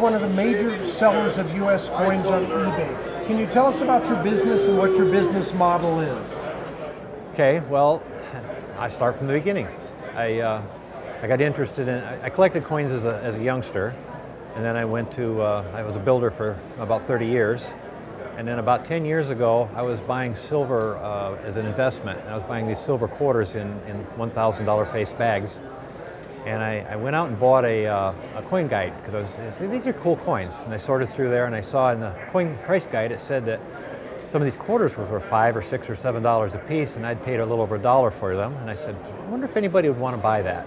one of the major sellers of U.S. coins on eBay. Can you tell us about your business and what your business model is? Okay, well, I start from the beginning. I got interested in, I collected coins as a youngster, and then I was a builder for about 30 years. And then about 10 years ago, I was buying silver as an investment. I was buying these silver quarters in $1,000 face bags. And I went out and bought a coin guide, because I said, these are cool coins. And I sorted through there, and I saw in the coin price guide, it said that some of these quarters were $5 or $6 or $7 a piece, and I'd paid a little over $1 for them. And I said, I wonder if anybody would want to buy that.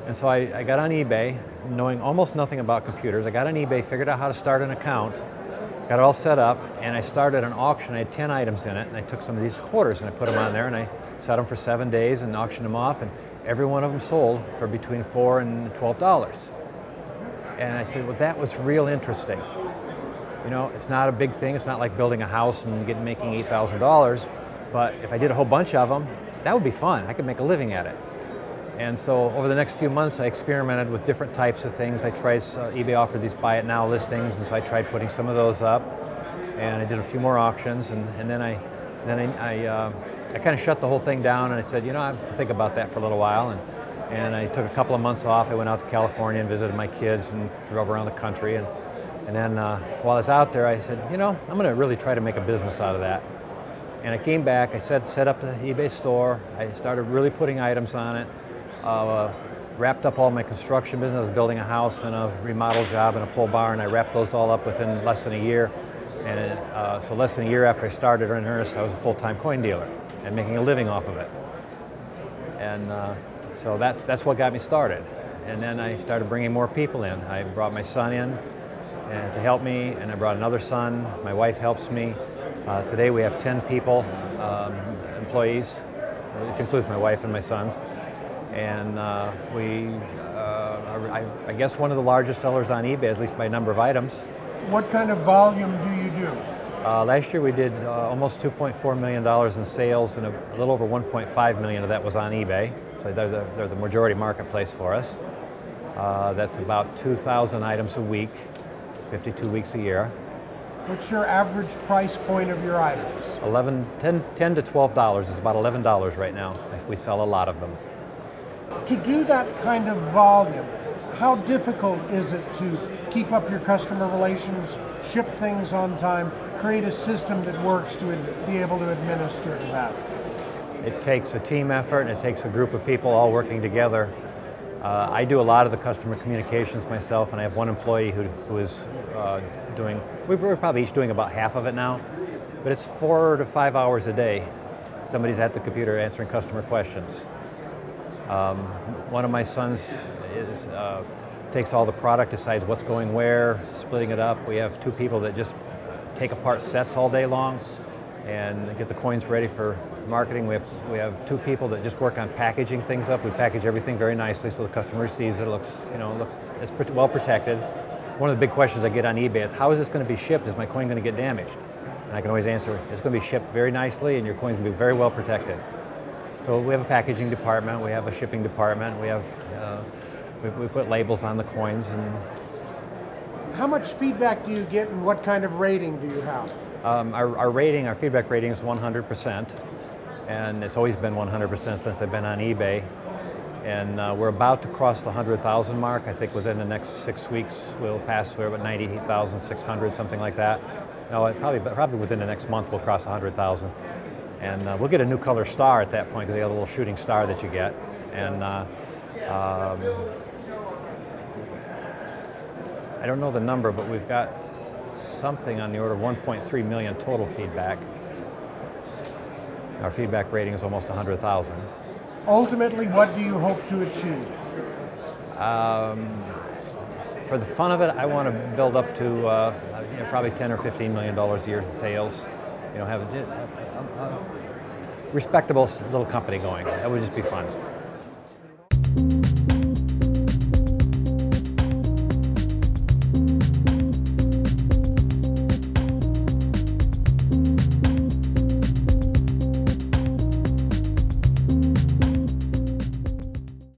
And so I got on eBay, knowing almost nothing about computers. I got on eBay, figured out how to start an account, got it all set up, and I started an auction. I had 10 items in it, and I took some of these quarters and I put them on there, and I set them for 7 days and auctioned them off, and every one of them sold for between $4 and $12. And I said, well, that was real interesting. You know, it's not a big thing. It's not like building a house and making $8,000, but if I did a whole bunch of them, that would be fun. I could make a living at it. And so over the next few months, I experimented with different types of things. I tried, eBay offered these buy it now listings, and so I tried putting some of those up. And I did a few more auctions, and then I kind of shut the whole thing down, and I said, you know, I'll think about that for a little while. And I took a couple of months off. I went out to California and visited my kids and drove around the country. And then while I was out there, I said, you know, I'm going to really try to make a business out of that. And I came back, I set up the eBay store. I started really putting items on it. Wrapped up all my construction business. I was building a house and a remodel job and a pole barn. I wrapped those all up within less than a year. And so less than a year after I started in earnest, I was a full-time coin dealer and making a living off of it. And so that's what got me started. And then I started bringing more people in. I brought my son in to help me, and I brought another son. My wife helps me. Today we have 10 people, employees, which includes my wife and my sons. And we are, I guess, one of the largest sellers on eBay, at least by number of items. What kind of volume do you do? Last year we did almost $2.4 million in sales, and a little over $1.5 million of that was on eBay. So they're the majority marketplace for us. That's about 2,000 items a week, 52 weeks a year. What's your average price point of your items? $10 to $12. It's about $11 right now. We sell a lot of them. To do that kind of volume, how difficult is it to keep up your customer relations, ship things on time, create a system that works to be able to administer that? It takes a team effort, and it takes a group of people all working together. I do a lot of the customer communications myself, and I have one employee who is doing, we're probably each doing about half of it now, but it's 4 to 5 hours a day. Somebody's at the computer answering customer questions. One of my sons takes all the product, decides what's going where, splitting it up. We have 2 people that just take apart sets all day long and get the coins ready for marketing. We have 2 people that just work on packaging things up. We package everything very nicely so the customer receives it. It's well protected. One of the big questions I get on eBay is, how is this going to be shipped? Is my coin going to get damaged? And I can always answer, it's going to be shipped very nicely, and your coin's going to be very well protected. So we have a packaging department, we have a shipping department, we have we put labels on the coins. And how much feedback do you get, and what kind of rating do you have? Our feedback rating is 100%, and it's always been 100% since I've been on eBay. And we're about to cross the 100,000 mark. I think within the next 6 weeks we'll pass. We're about 98,600, something like that. No, probably within the next month we'll cross 100,000. And we'll get a new color star at that point, because they have a little shooting star that you get. And I don't know the number, but we've got something on the order of 1.3 million total feedback. Our feedback rating is almost 100,000. Ultimately, what do you hope to achieve? For the fun of it, I want to build up to probably $10 or $15 million a year in sales. Have a respectable little company going. That would just be fun.